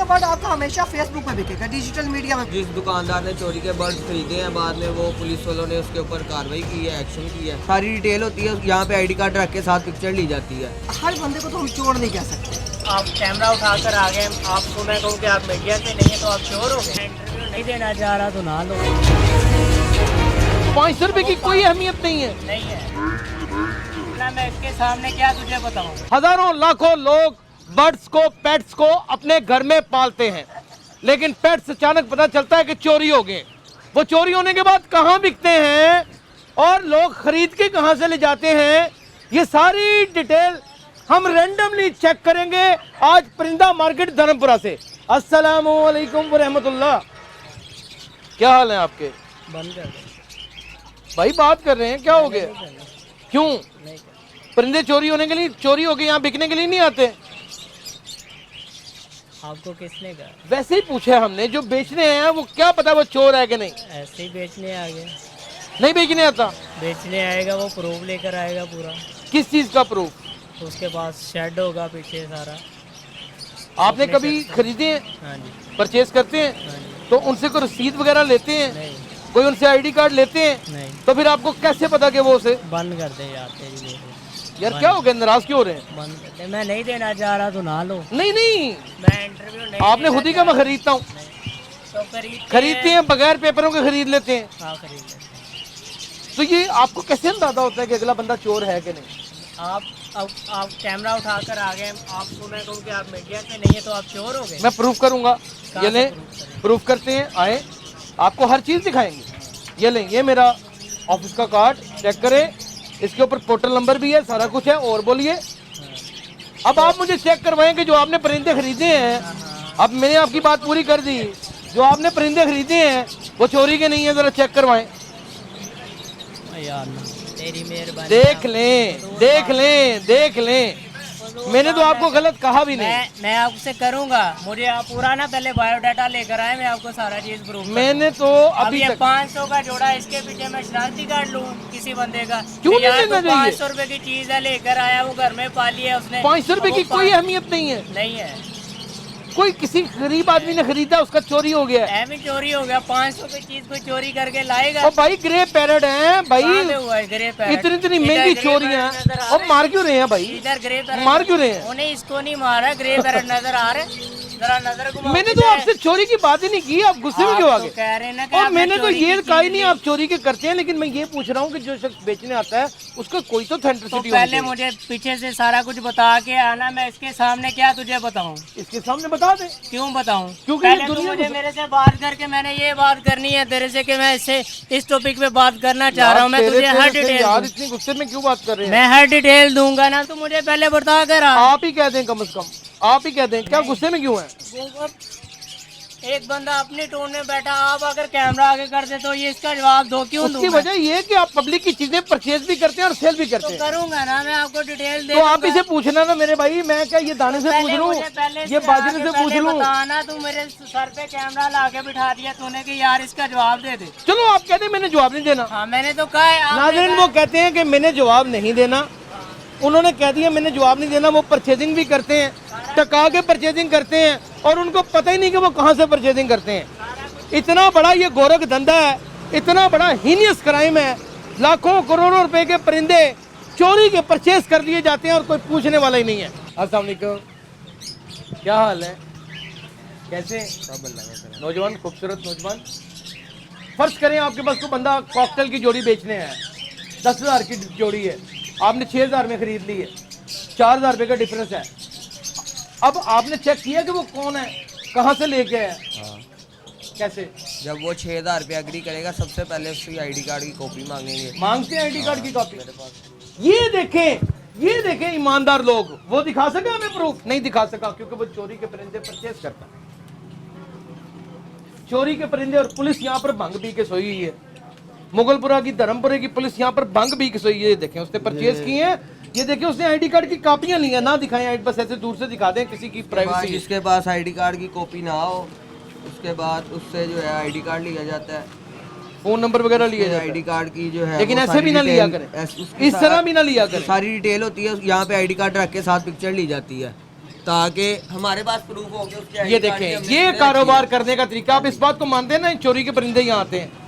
Bird आपका हमेशा Facebook पे बिकेगा, डिजिटल मीडिया में। जिस दुकानदार ने चोरी के बर्ड्स खरीदे हैं, बाद में वो पुलिस वालों ने उसके ऊपर कार्रवाई की है, एक्शन किया है, सारी डिटेल होती है, यहाँ पे आईडी कार्ड रख के साथ पिक्चर ली जाती है। हर बंदे को तो हम चोर नहीं कह सकते। आप कैमरा उठाकर आ गए, आपको मैं कहूँ कि आप मीडिया से नहीं है तो आप चोर हो गए। इंटरव्यू नहीं देना चाह रहा तो ना लो। 500 रुपए की कोई अहमियत नहीं है। नहीं है ना, मैं इसके सामने क्या तुझे बताऊँ। हजारों लाखों लोग बर्ड्स को, पेट्स को अपने घर में पालते हैं, लेकिन पेट्स अचानक पता चलता है कि चोरी हो गए। वो चोरी होने के बाद कहाँ बिकते हैं और लोग खरीद के कहाँ से ले जाते हैं, ये सारी डिटेल हम रैंडमली चेक करेंगे आज परिंदा मार्केट धर्मपुरा से। अस्सलामु अलैकुम वरहमतुल्लाह। क्या हाल है आपके? बंद कर दो भाई बात कर रहे हैं, क्या हो गया? क्यों? नहीं कर। परिंदे चोरी होने के लिए, चोरी हो गए, यहाँ बिकने के लिए नहीं आते? आपको किसने कहा? वैसे ही पूछे हमने, जो बेचने हैं वो क्या पता वो चोर है कि नहीं। ऐसे ही बेचने आ गए। नहीं बेचने आता? बेचने आएगा वो प्रूफ लेकर आएगा पूरा। किस चीज का प्रूफ? उसके पास शेड होगा पीछे सारा। आपने कभी खरीदे हैं, हाँ जी, परचेज करते हैं, हाँ जी। तो उनसे कोई रसीद वगैरह लेते हैं? नहीं कोई उनसे आईडी कार्ड लेते हैं? नहीं, तो फिर आपको कैसे पता कि वो उसे? बंद कर दे यार, तेरी बेटी यार क्या हो गया, नाराज क्यों हो रहे हैं? बंद कर दे। मैं नहीं देना चाह रहा तो ना लो। नहीं नहीं, मैं इंटरव्यू नहीं आपने खुद ही कहा मैं खरीदता हूँ। तो खरीदते हैं बगैर पेपरों के खरीद लेते हैं। हाँ खरीद लेते हैं। तो ये आपको कैसे अंदाजा होता है कि अगला बंदा चोर है कि नहीं? आप कैमरा उठाकर आ गए, आपको मैं कहूँ कि आप मीडिया से नहीं है तो आप चोर हो गए। मैं प्रूफ करूंगा। ये लें, proof करें? प्रूफ करते हैं, आए आपको हर चीज़ दिखाएंगे। ये लें, ये मेरा ऑफिस का कार्ड, चेक करें, इसके ऊपर पोर्टल नंबर भी है, सारा कुछ है। और बोलिए, अब आप मुझे चेक करवाएं कि जो आपने परिंदे खरीदे हैं, अब मैंने आपकी बात पूरी कर दी, जो आपने परिंदे खरीदे हैं वो चोरी के नहीं है, ज़रा चेक करवाएं। यार तेरी मेहरबानी। देख लें, देख लें, देख लें, मैंने तो आपको गलत कहा भी नहीं। मैं आपसे करूंगा, मुझे आप पूरा ना पहले बायोडाटा लेकर आए, मैं आपको सारा चीज प्रूफ। मैंने तो अब अभी ये तक 500 का जोड़ा, इसके पीछे मैं शनाख्ती कार्ड लूँ किसी बंदे का? क्यों नहीं यार लेना तो चाहिए? 500 रुपए की चीज है, लेकर आया, वो घर में पाली है उसने। 500 रुपए की कोई अहमियत नहीं है। नहीं है, कोई किसी गरीब आदमी ने खरीदा, उसका चोरी हो गया है। भी चोरी हो गया। 500 की चीज कोई चोरी करके लाएगा? और भाई ग्रे पैरेट हैं भाई, कहाँ पे हुआ है ग्रे पैरेट? इतनी इतनी इधर महंगी ग्रे चोरियां, पैरेट नजर आ और रहे मार क्यों रहे हैं भाई? इधर ग्रे पैरेट मार क्यों रहे हैं? उन्हें इसको नहीं मारा, ग्रे पैरेट नजर आ रहे। जरा नजर घुमाओ। मैंने तो आपसे चोरी की बात ही नहीं की, आप गुस्से में क्यों आ गए? कह रहे हैं ना कि और आपने मैंने तो चोरी ये की कहा ही चीज नहीं ली। आप चोरी के करते हैं, लेकिन मैं ये पूछ रहा हूँ कि जो शख्स बेचने आता है उसका कोई तो तो ऑथेंटिसिटी पहले मुझे पीछे से सारा कुछ बता के आना, मैं इसके सामने क्या तुझे बताऊं? इसके सामने बता दे। क्यों बताऊं? क्योंकि ये पहले तू दुनिया मुझे में- मेरे से बात करके, मैंने ये बात करनी है तेरे से कि मैं इससे इस टॉपिक पे बात करना चाह रहा हूँ। मैं तुझे हर डिटेल यार इतनी गुस्से में क्यों बात कर रहे हैं? मैं हर डिटेल दूंगा ना, तू मुझे पहले बता कर आ। आप ही कह दें, कम से कम आप ही कह दें, क्या गुस्से में क्यों है? एक बंदा अपनी टोन में बैठा, आप अगर कैमरा आगे कर दे तो ये इसका जवाब दो। क्यों उसकी दूं? वजह ये है कि आप पब्लिक की चीजें परचेज भी करते हैं और सेल भी करते तो हैं। करूंगा ना, मैं आपको डिटेल दे तो आप दूंगा। इसे पूछना ना मेरे भाई, मैं क्या ये दाने से पूछ पहले लूं, मुझे पहले ये से बाजरे आके से पूछ पहले लूं? बताना, तू मेरे सर पे कैमरा ला के बिठा दिया तूने कि यार इसका जवाब दे दे। चलो आप कहते हैं मैंने जवाब नहीं देना। हाँ मैंने तो कहा है। आपने नाज़रीन कहा- वो कहते हैं कि मैंने जवाब नहीं देना, उन्होंने कह दिया मैंने जवाब नहीं देना। वो परचेजिंग भी करते हैं, टका के परचेजिंग करते हैं, और उनको पता ही नहीं कि वो कहाँ से परचेजिंग करते हैं। इतना बड़ा ये गोरख धंधा है, इतना बड़ा हीनियस क्राइम है, लाखों करोड़ों रुपए के परिंदे चोरी के परचेज कर लिए जाते हैं और कोई पूछने वाला ही नहीं है। अस्सलाम वालेकुम, क्या हाल है, कैसे? नौजवान, खूबसूरत नौजवान, फर्ज करें आपके पास कोई बंदा कॉकटेल की जोड़ी बेचने है, 10,000 की जोड़ी है, आपने 6,000 में खरीद ली है, 4,000 रुपये का डिफरेंस है। अब आपने चेक किया कि वो कौन है, कहाँ से लेके है, कैसे? जब वो 6,000 रुपया एग्री करेगा, सबसे पहले उसकी आईडी कार्ड की कॉपी मांगेंगे। मांगते हैं आईडी कार्ड की कॉपी। ये देखें, ये देखें ईमानदार लोग, वो दिखा सका हमें प्रूफ? नहीं दिखा सका, क्योंकि वो चोरी के परिंदे परचेज करता है। चोरी के परिंदे, और पुलिस यहाँ पर भंग पी के सोई हुई है। मुगलपुरा की, धर्मपुरे की पुलिस यहाँ पर भंग पी के सोई है। ये देखें, उसने परचेज किए हैं, ये देखें उसने आईडी कार्ड की कॉपियां ली हैं। ना दिखाएं, बस ऐसे दूर से दिखा दें, किसी की प्राइवेसी। जिसके पास आईडी कार्ड की कॉपी ना हो, उसके बाद उससे जो है आईडी कार्ड लिया जाता है, फोन नंबर वगैरह लिए जाते हैं। आईडी कार्ड की जो है, लेकिन वो ऐसे सारी भी ना लिया डिटेल- करें, इस तरह भी ना लिया करें। सारी डिटेल होती है, यहाँ पे आईडी कार्ड रख के साथ पिक्चर ली जाती है। ताकि हमारे पास प्रूफ हो गया उसके ये ID कार्ड की देखें, हमने ये रखी कारोबार है। करने का तरीका, आप इस बात को मानते हैं ना, चोरी के परिंदे यहाँ आते हैं?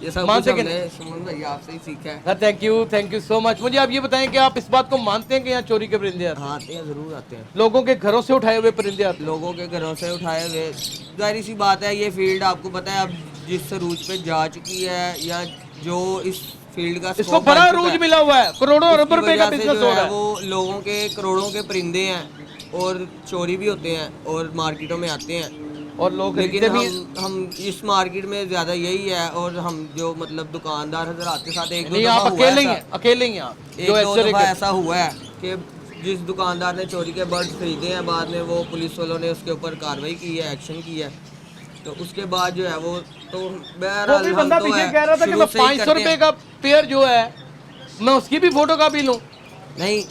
ये सब मानते कुछ कि हमने सुमन भैया आपसे ही सीखा है। हाँ, थैंक यू सो मच। मुझे आप ये बताएं कि आप इस बात को मानते हैं कि यहाँ चोरी के परिंदे आते हैं? हाँ, आते हैं, जरूर आते हैं। लोगों के घरों से उठाए हुए परिंदे आते हैं? लोगों के घरों से उठाए हुए, जाहिर सी बात है, ये फील्ड आपको पता है अब जिस रूज पे जा चुकी है, या जो इस फील्ड का इसको बड़ा रूज मिला हुआ है, करोड़ों अरब रुपए का बिजनेस हो रहा है। वो लोगों के करोड़ों के परिंदे हैं और चोरी भी होते हैं और मार्केटों में आते हैं, और लोग लेकिन खरीदते भी। हम इस मार्केट में ज्यादा यही है। और हम जो मतलब दुकानदार हजरात के साथ एक दो नहीं, दफा आप हुआ अकेले ही ऐसा- हैं, अकेले ही हैं आप, एक जो दो ऐसे दफा करते- ऐसा हुआ है कि जिस दुकानदार ने चोरी के बर्ड्स खरीदे हैं, बाद में वो पुलिस वालों ने उसके ऊपर कार्रवाई की है, एक्शन की है, तो उसके बाद जो है वो तो वो बहरहाल भी हम बंदा तो पीछे है, कह रहा था कि शुरू मैं से ही 500 करते रुपए हैं। का पेयर जो है मैं उसकी भी फोटो कॉपी लूं। नहीं,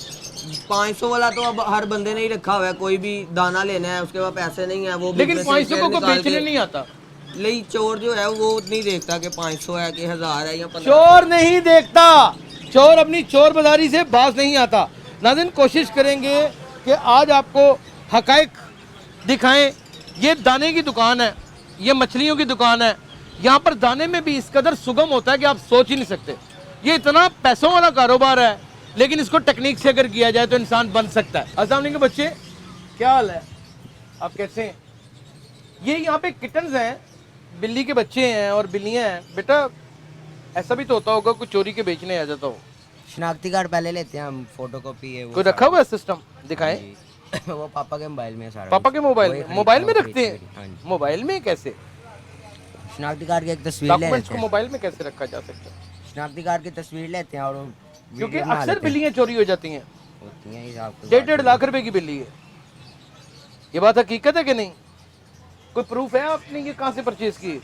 500 वाला तो अब हर बंदे ने ही रखा हुआ है, कोई भी दाना लेना है उसके पास पैसे नहीं है, वो लेकिन business 500 को निकाल बेचने के- नहीं आता। नहीं, चोर जो है वो नहीं देखता कि 500 है कि 1000 है या 1500। चोर नहीं देखता, चोर अपनी चोर बाजारी से बाज नहीं आता। नाज़रीन, कोशिश करेंगे कि आज आपको हकाइक दिखाएं। ये दाने की दुकान है, ये मछलियों की दुकान है। यहाँ पर दाने में भी इस कदर सुगम होता है कि आप सोच ही नहीं सकते। ये इतना पैसों वाला कारोबार है, लेकिन इसको टेक्निक से अगर किया जाए तो इंसान बन सकता है। अस्सलाम वालेकुम बच्चे, क्या हाल है, आप कैसे हैं? ये यहाँ पे किटन्स हैं, बिल्ली के बच्चे हैं और बिल्लियाँ हैं। बेटा, ऐसा भी तो होता होगा कोई चोरी के बेचने आ जाता हो? शनाख्ती कार्ड पहले लेते हैं हम, फोटोकॉपी है वो कोई रखा हुआ है सिस्टम, दिखाएं। सारा। वो पापा के मोबाइल में है सारा। पापा के मोबाइल वही में? खरीद- मोबाइल में वो रखते खरीद- हाँ हैं? जी। मोबाइल में कैसे? शनाख्ती कार्ड की एक तस्वीर ले डॉक्यूमेंट्स लेते को हैं। मोबाइल में कैसे रखा जा सकता है? शनाख्ती कार्ड की तस्वीर लेते हैं और वो क्योंकि वीडियो बना अक्सर लेते हैं। बिल्लियाँ चोरी हो जाती हैं। होती हैं, हिसाब से 1.5 लाख रुपए की बिल्ली है। ये बात हकीकत है कि नहीं? कोई प्रूफ है आपने ये कहाँ से परचेज की?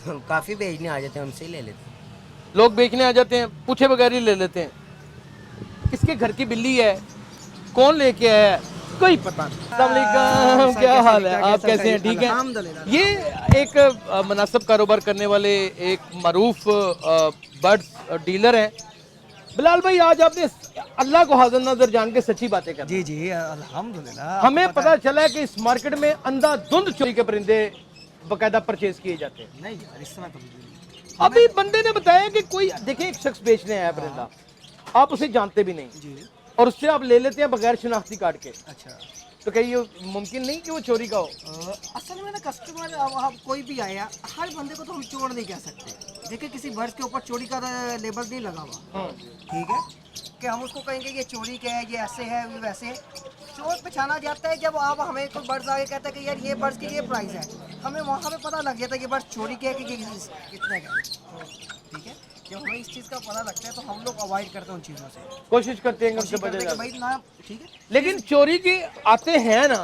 काफी बेचने आ जाते हैं, हमसे ही ले लेते हैं। लोग बेचने आ जाते हैं, पूछे बगैर ही ले लेते हैं। किसके घर की बिल्ली है, कौन लेके आया है, कोई पता नहीं। अस्सलाम वालेकुम, क्या हाल है, आप कैसे हैं? ठीक है। अल्हम्दुलिल्लाह। ये एक मुनासिब कारोबार करने वाले एक मरूफ बर्ड्स डीलर हैं। बिलाल भाई, आज आपने अल्लाह को हाजिर नजर जान के सच्ची बातें कर, जी जी अल्हम्दुलिल्लाह। हमें पता चला है कि इस मार्केट में अंधाधुंध चोरी के परिंदे बकायदा परचेज किए जाते हैं। नहीं यार, इस तरह कभी नहीं। अभी बंदे ने बताया कि कोई देखें, एक शख्स बेचने आया परिंदा, आप उसे जानते भी नहीं जी, और उससे आप ले लेते हैं बगैर शनाख्ती कार्ड के, अच्छा। तो क्या ये मुमकिन नहीं कि वो चोरी का हो? असल में ना कस्टमर, अब कोई भी आया, हर बंदे को तो हम चोर नहीं कह सकते। देखिए, किसी बर्ड्स के ऊपर चोरी का लेबल नहीं लगा हुआ, ठीक है, कि हम उसको कहेंगे ये चोरी क्या है, ये ऐसे है, ये वैसे है। चोर पहचाना जाता है जब आप हमें कोई बर्ड्स आगे कहता है कि यार ये बर्ड्स की ये प्राइस है, हमें वहाँ पे पता लग जाता है कि बर्ड्स चोरी क्या है कि ये कितने का है, ठीक है। जब हमें इस चीज़ का पता लगता है तो हम लोग अवॉइड करते हैं उन चीज़ों से, कोशिश करते हैं कि कोशिश उनसे करते बचे हैं कि जाए। भाई ना, ठीक है। लेकिन चोरी के आते हैं ना,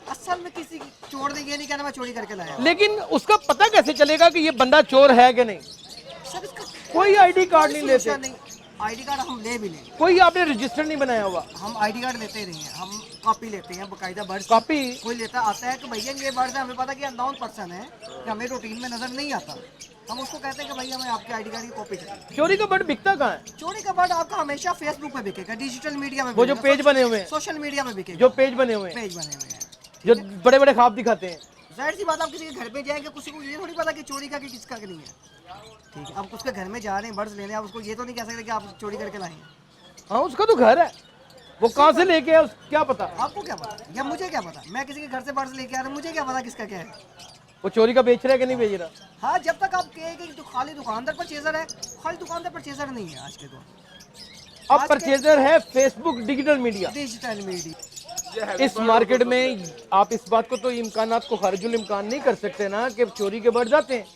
असल में किसी की चोर ने ये नहीं कहना मैं चोरी करके लाया। लेकिन उसका पता कैसे चलेगा कि ये बंदा चोर है कि नहीं? सर, इसका कोई आईडी कार्ड नहीं लेते, solution नहीं। आईडी कार्ड हम ले भी लें, कोई आपने रजिस्टर नहीं बनाया हुआ, हम आईडी कार्ड लेते ही नहीं है, हम कॉपी लेते हैं बकायदा बर्ड्स। कॉपी। कोई लेता आता है कि भैया ये बर्ड्स है, हमें पता कि अननोन पर्सन है, कि हमें रूटीन में नजर नहीं आता, हम उसको कहते हैं कि भैया हमें आपके आईडी कार्ड की कॉपी चाहिए। चोरी का बर्ड बिकता कहाँ है? चोरी का बर्ड आपका हमेशा फेसबुक पे बिकेगा, डिजिटल मीडिया में वो जो पेज बने हुए हैं, सोशल मीडिया में बिकेगा, जो पेज बने हुए हैं, पेज बने हुए हैं। जो बड़े बड़े ख्वाब दिखाते हैं। जाहिर सी बात, आप किसी के घर पे जाएंगे, किसी को ये थोड़ी पता कि चोरी का कि किसका कि नहीं है, ठीक है। आप उसके घर में जा रहे हैं बर्ड्स लेने, आप उसको ये तो नहीं कह सकते कि आप चोरी करके लाए हैं। हाँ, उसका तो घर है, वो कहाँ से लेके आया क्या पता? आपको क्या पता या मुझे क्या पता? मैं किसी के घर से बर्ड्स लेके आ रहा हूँ, मुझे क्या पता किसका क्या है। वो चोरी का बेच रहा है कि नहीं बेच रहा? हाँ, जब तक आप कहेंगे कि तो खाली दुकानदार परचेजर है, खाली दुकानदार परचेजर नहीं है आज के दौर। अब परचेजर है Facebook, digital media. Digital media इस मार्केट में आप इस बात को तो इम्कानात को खारिजुल इम्कान नहीं कर सकते ना कि चोरी के बर्ड्स आते हैं।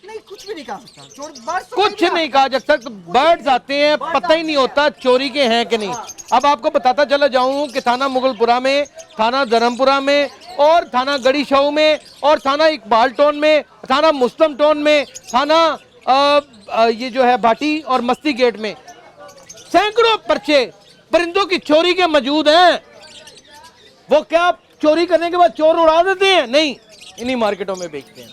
नहीं, कुछ भी नहीं कहा सकता। चोर बर्ड्स तो कुछ नहीं कहा जा सकता, बर्ड्स आते हैं, पता ही नहीं होता चोरी के हैं कि नहीं। अब आपको बताता चला जाऊं कि थाना मुगलपुरा में, थाना धर्मपुरा में, और थाना गड़ी शाहू में, और थाना इकबाल टाउन में, थाना मुस्लिम टाउन में, थाना ये जो है भाटी और मस्ती गेट में सैकड़ों पर्चे परिंदों की चोरी के मौजूद हैं। वो क्या चोरी करने के बाद चोर उड़ा देते हैं? नहीं, इन्हीं मार्केटों में बेचते हैं।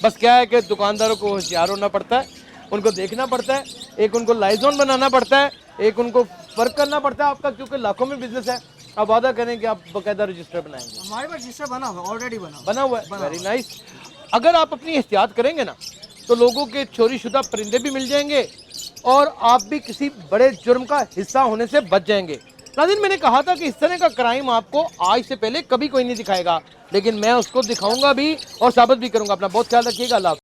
बस क्या है कि दुकानदारों को होशियार होना पड़ता है, उनको देखना पड़ता है, एक उनको लाइजोन बनाना पड़ता है, एक उनको फर्क करना पड़ता है आपका, क्योंकि लाखों में बिजनेस है। आप वादा करें कि आप बाकायदा रजिस्टर बनाएंगे। हमारे पास रजिस्टर बना हुआ, ऑलरेडी बना हुआ है, वेरी नाइस। अगर आप अपनी एहतियात करेंगे ना तो लोगों के चोरी शुदा परिंदे भी मिल जाएंगे और आप भी किसी बड़े जुर्म का हिस्सा होने से बच जाएंगे। नाज़रीन, मैंने कहा था कि इस तरह का क्राइम आपको आज से पहले कभी कोई नहीं दिखाएगा, लेकिन मैं उसको दिखाऊंगा भी और साबित भी करूंगा। अपना बहुत ख्याल रखिएगा। अल्लाह।